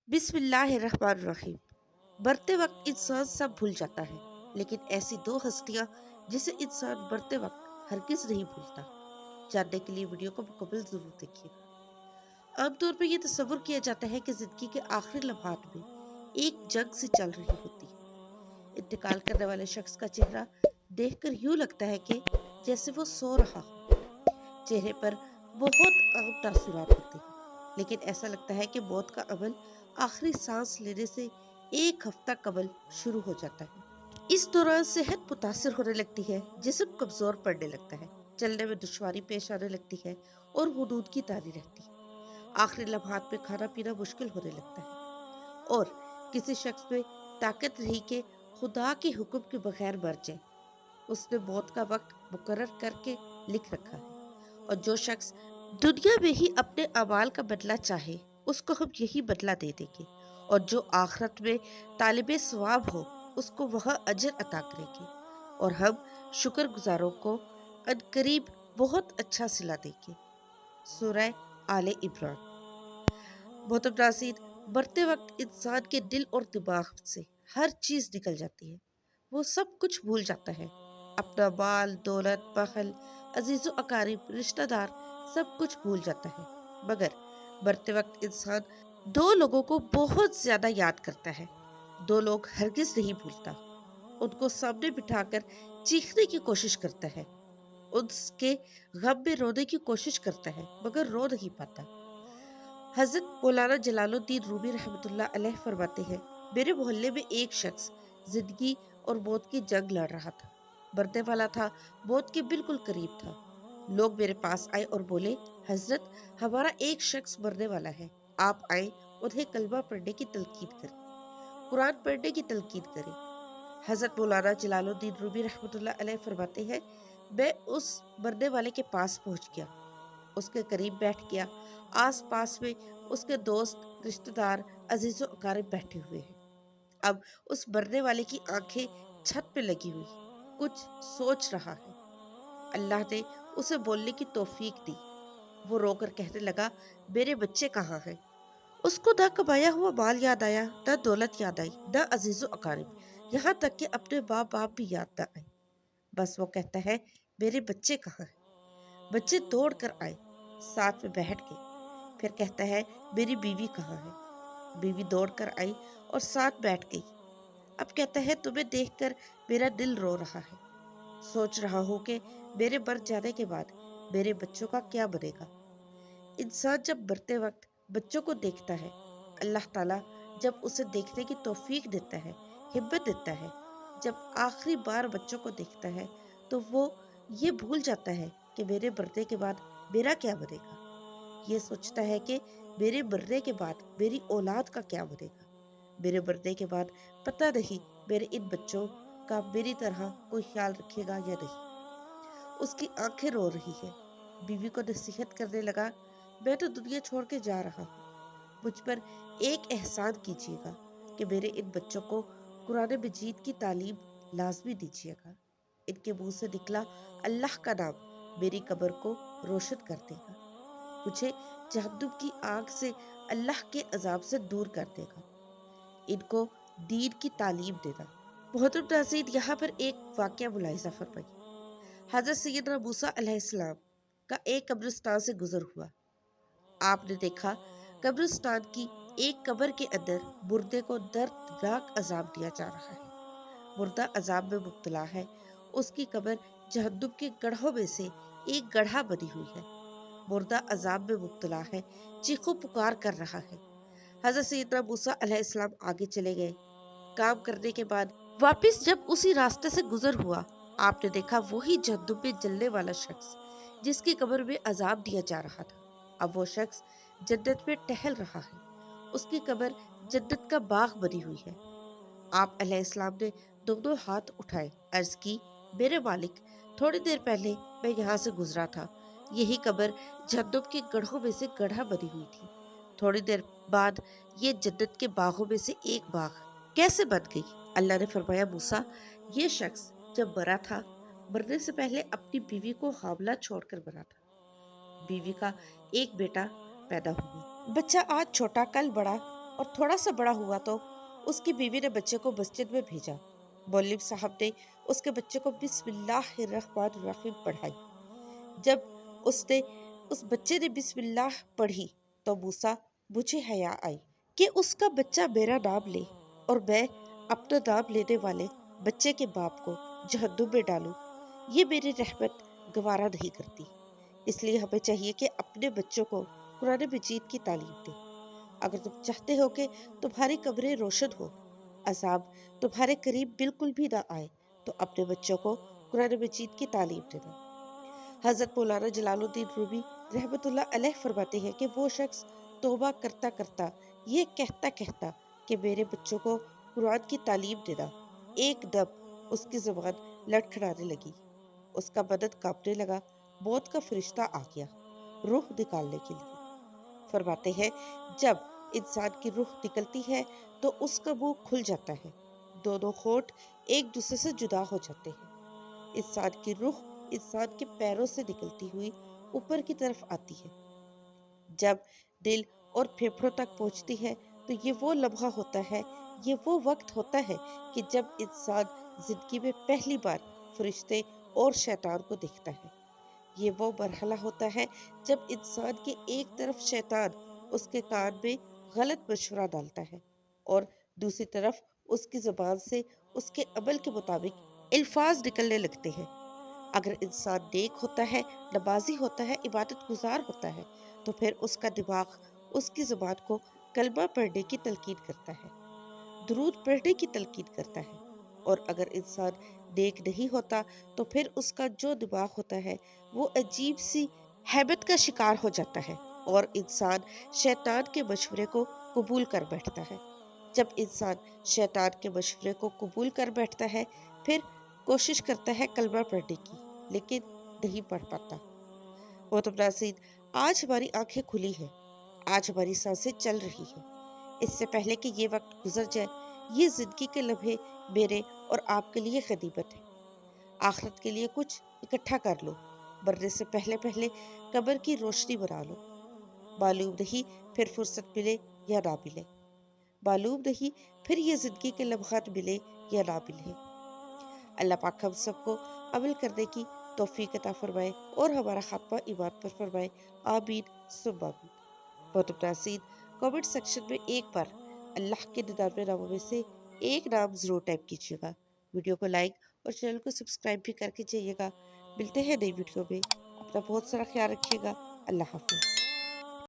बिस्मिल्लाहिर्रहमानिर्रहीम। बढ़ते वक्त इंसान सब भूल जाता है, लेकिन ऐसी दो हस्तियां जिसे इंसान बढ़ते वक्त हरगिज नहीं भूलता। जानने के लिए वीडियो को मुकम्मल जरूर देखिएगा। आमतौर पर यह तस्वुर किया जाता है कि जिंदगी के आखिरी लम्हात में एक जंग से चल रही होती है। इंतकाल करने वाले शख्स का चेहरा देखकर यूं लगता है कि जैसे वो सो रहा हो। चेहरे पर बहुत आम तासुरात होते हैं, लेकिन ऐसा लगता है कि मौत का अमल आखिरी सांस लेने से एक हफ्ता कबल शुरू हो जाता है। इस दौरान सेहत मुतासर होने लगती है, जिस्म कमजोर पड़ने लगता है, चलने में दुश्वारी पेश आने लगती है और वजूद की तारी रहती है। आखिरी लम्हात में खाना पीना मुश्किल होने लगता है और किसी शख्स में ताकत रही कि खुदा के हुक्म के बगैर मर जाए। उसने मौत का वक्त मुकर्रर करके लिख रखा है, और जो शख्स दुनिया में ही अपने अमाल का बदला चाहे उसको हम यही बदला दे देंगे, और जो आखिरत में तालिबे सवाब हो उसको वह अजर अता करेंगे, और हम शुक्रगुजारों को अनकरीब बहुत अच्छा सिला देंगे। सूरह आले इमरान। मोहतरम नाज़रीन, मरते वक्त इंसान के दिल और दिमाग से हर चीज निकल जाती है। वो सब कुछ भूल जाता है, अपना माल दौलत महल अजीज़ो अकारिब रिश्तेदार सब कुछ भूल जाता है। मगर मरते वक्त इंसान दो लोगों को बहुत ज्यादा याद करता है। दो लोग हरगिज नहीं भूलता। उनको सामने बिठाकर चीखने की कोशिश करता है, उसके गम में रोने की कोशिश करता है, मगर रो नहीं पाता। हजरत मौलाना जलालुद्दीन रूमी रहमतुल्लाह अलैह फरमाते हैं, मेरे मोहल्ले में एक शख्स जिंदगी और मौत की जंग लड़ रहा था। मरने वाला था, मौत के बिल्कुल करीब था। लोग मेरे पास आए और बोले, हजरत हमारा एक शख्स मरने वाला है, आप आए उन्हें कलमा पढ़ने की तलकीन करें, कुरान पढ़ने की तलकीन करें। हजरत मौलाना जलालुद्दीन रूमी रहमतुल्लाह अलैह फरमाते हैं, मैं उस मरने वाले के पास पहुंच गया, उसके करीब बैठ गया। आस पास में उसके दोस्त रिश्तेदार अजीजो अकारिब बैठे हुए हैं। अब उस मरने वाले की आंखें छत पे लगी हुई, कुछ सोच रहा है। अल्लाह ने उसे बोलने की तौफीक दी। वो रोकर कहने लगा, मेरे बच्चे कहाँ हैं? उसको ना कमाया हुआ माल याद आया, न दौलत याद आई, न अजीजो अकारिब, यहाँ तक कि अपने माँ बाप भी याद न आए। बस वो कहता है, मेरे बच्चे कहाँ हैं? बच्चे दौड़ कर आए, साथ में बैठ गए। फिर कहता है, मेरी बीवी कहाँ है? बीवी दौड़ कर आई और साथ बैठ गई। अब कहता है, तुम्हें देखकर मेरा दिल रो रहा है। सोच रहा हूँ कि मेरे मर जाने के बाद मेरे बच्चों का क्या बनेगा। इंसान जब मरते वक्त बच्चों को देखता है, अल्लाह ताला जब उसे देखने की तौफीक देता है, हिम्मत देता है, जब आखिरी बार बच्चों को देखता है, तो वो ये भूल जाता है कि मेरे मरने के बाद मेरा क्या बनेगा। ये सोचता है कि मेरे मरने के बाद मेरी औलाद का क्या बनेगा। मेरे मरने के बाद पता नहीं मेरे इन बच्चों का मेरी तरह कोई ख्याल रखेगा या नहीं। उसकी आंखें रो रही है। बीवी को नसीहत करने लगा, मैं तो दुनिया छोड़ के जा रहा हूँ, मुझ पर एक एहसान कीजिएगा कि मेरे इन बच्चों को कुरान मजीद की तालीम लाजमी दीजिएगा। इनके मुंह से निकला अल्लाह का नाम मेरी कब्र को रोशन कर देगा, मुझे जहन्नुम की आग से अल्लाह के अजाब से दूर कर देगा। इनको दीन की तालीम देना। मोहतरम नाज़रीन, यहाँ पर एक वाक़या मुलाहिज़ा फरमाइए। हज़रत सैयदना मूसा अलैहिस्सलाम का एक कब्रिस्तान से गुजर हुआ। आपने देखा कब्रिस्तान की एक कब्र के अंदर मुर्दे को दर्दनाक अजाब दिया जा रहा है। मुर्दा अजाब में मुब्तला है। उसकी कब्र जहन्नुम के गढ़ों में से एक गढ़ा बनी हुई है। मुर्दा अजाब में मुब्तला है, चीखो पुकार कर रहा है। हज़रत सैयदना मूसा अलैहिस्सलाम आगे चले गए। काम करने के बाद वापस जब उसी रास्ते से गुजर हुआ, आपने देखा वही जहन्नुम में जलने वाला शख्स जिसकी कब्र में अजाब दिया जा रहा था। अब वो शख्स जन्नत में टहल रहा है। उसकी कब्र जन्नत का बाग बनी हुई है। आप अलैहिस्सलाम ने दोनों हाथ उठाए, अर्ज की, मेरे मालिक, थोड़ी देर पहले मैं यहाँ से गुजरा था। यही कब्र जहन्नुम के गढ़ों में से गढ़ा बनी हुई थी। थोड़ी देर बाद ये जन्नत के बागों में से एक बाग कैसे बन गई? अल्लाह ने फरमाया, मूसा, ये शख्स जब मरा था, मरने से पहले अपनी बीवी को हामला छोड़कर मरा था। बीवी का एक बेटा पैदा हुआ। बच्चा आज छोटा कल बड़ा اور تھوڑا سا بڑا ہوا تو اس کی بیوی نے بچے کو مسجد میں بھیجا۔ مولوی صاحب نے اس کے بچے کو بسم اللہ الرحمن الرحیم پڑھائی۔ جب اس نے اس بچے نے بسم اللہ پڑھی تو موسیٰ مجھے حیا آئی کہ اس کا بچہ میرا نام لے اور میں اپنا نام لینے والے بچے کے باپ کو جہنم میں ڈالوں۔ یہ میری رحمت گوارا نہیں کرتی۔ اس لیے ہمیں چاہیے کہ اپنے بچوں کو قرآن مجید کی تعلیم دیں۔ اگر تم چاہتے ہو کہ تمہاری قبریں روشن ہو، عذاب تمہارے قریب بالکل بھی نہ آئے، تو اپنے بچوں کو قرآن مجید کی تعلیم دینا۔ حضرت مولانا جلال الدین رومی رحمۃ اللہ علیہ فرماتے ہیں کہ وہ شخص توبہ کرتا کرتا یہ کہتا کہتا کہ میرے بچوں کو قرآن کی تعلیم دینا، ایک دم اس کی زبان لڑکھڑانے لگی، اس کا بدن کانپنے لگا، موت کا فرشتہ آ گیا روح نکالنے کے لیے۔ فرماتے ہیں جب انسان کی روح نکلتی ہے تو اس کا منہ کھل جاتا ہے، دونوں ہونٹ ایک دوسرے سے جدا ہو جاتے ہیں۔ انسان کی روح انسان کے پیروں سے نکلتی ہوئی اوپر کی طرف آتی ہے۔ جب دل اور پھیپھڑوں تک پہنچتی ہے تو یہ وہ لمحہ ہوتا ہے، یہ وہ وقت ہوتا ہے کہ جب انسان زندگی میں پہلی بار فرشتے اور شیطان کو دیکھتا ہے۔ یہ وہ مرحلہ ہوتا ہے جب انسان کے ایک طرف شیطان اس کے کان میں غلط مشورہ ڈالتا ہے اور دوسری طرف اس کی زبان سے اس کے عمل کے مطابق الفاظ نکلنے لگتے ہیں۔ اگر انسان نیک ہوتا ہے، نمازی ہوتا ہے، عبادت گزار ہوتا ہے، تو پھر اس کا دماغ اس کی زبان کو کلمہ پڑھنے کی تلقین کرتا ہے، درود پڑھنے کی تلقین کرتا ہے۔ اور اگر انسان نیک نہیں ہوتا تو پھر اس کا جو دماغ ہوتا ہے وہ عجیب سی ہیبت کا شکار ہو جاتا ہے اور انسان شیطان کے مشورے کو قبول کر بیٹھتا ہے۔ جب انسان شیطان کے مشورے کو قبول کر بیٹھتا ہے پھر کوشش کرتا ہے کلمہ پڑھنے کی، لیکن نہیں پڑھ پاتا۔ محترم ناظرین، آج ہماری آنکھیں کھلی ہیں، آج ہماری سانسیں چل رہی ہیں۔ اس سے پہلے کہ یہ وقت گزر جائے، یہ زندگی کے لمحے میرے اور آپ کے لیے غنیمت ہے۔ آخرت کے لیے کچھ اکٹھا کر لو، مرنے سے پہلے پہلے قبر کی روشنی بنا لو۔ معلوم نہیں پھر فرصت ملے یا نہ ملے، معلوم نہیں پھر یہ زندگی کے لمحات ملے یا نہ ملے۔ اللہ پاک ہم سب کو عمل کرنے کی توفیق عطا فرمائے اور ہمارا خاتمہ ایمان پر فرمائے، آمین ثم آمین۔ محترم ناظرین، کامنٹ سیکشن میں ایک بار اللہ کے 99 ناموں میں سے ایک نام ضرور ٹائپ کیجیے گا۔ ویڈیو کو لائک اور چینل کو سبسکرائب بھی کر کے جائیے گا۔ ملتے ہیں نئی ویڈیو میں، اپنا بہت سارا خیال رکھیے گا۔ اللہ حافظ۔